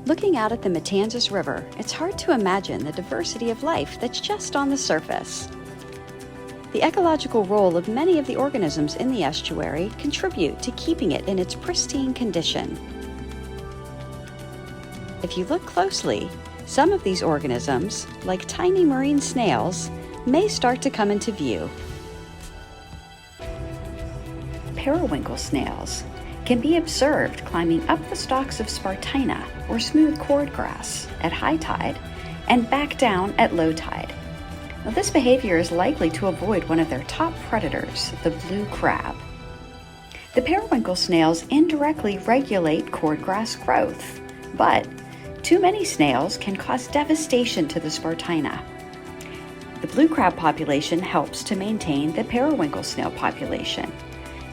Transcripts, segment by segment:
Looking out at the Matanzas River, it's hard to imagine the diversity of life that's just on the surface. The ecological role of many of the organisms in the estuary contribute to keeping it in its pristine condition. If you look closely, some of these organisms, like tiny marine snails, may start to come into view. Periwinkle snails can be observed climbing up the stalks of Spartina, or smooth cordgrass, at high tide and back down at low tide. Now, this behavior is likely to avoid one of their top predators, the blue crab. The periwinkle snails indirectly regulate cordgrass growth, but too many snails can cause devastation to the Spartina. The blue crab population helps to maintain the periwinkle snail population,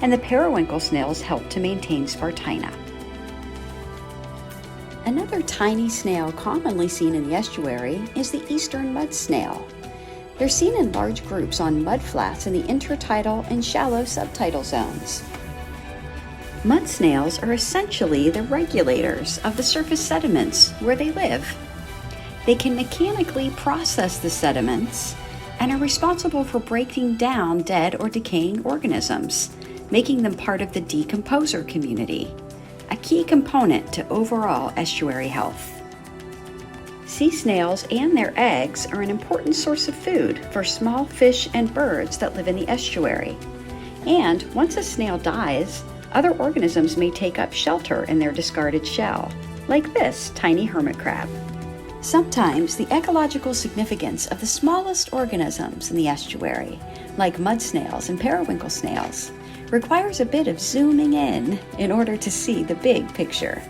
and the periwinkle snails help to maintain Spartina. Another tiny snail commonly seen in the estuary is the eastern mud snail. They're seen in large groups on mudflats in the intertidal and shallow subtidal zones. Mud snails are essentially the regulators of the surface sediments where they live. They can mechanically process the sediments and are responsible for breaking down dead or decaying organisms, making them part of the decomposer community, a key component to overall estuary health. Sea snails and their eggs are an important source of food for small fish and birds that live in the estuary. And once a snail dies, other organisms may take up shelter in their discarded shell, like this tiny hermit crab. Sometimes the ecological significance of the smallest organisms in the estuary, like mud snails and periwinkle snails, requires a bit of zooming in order to see the big picture.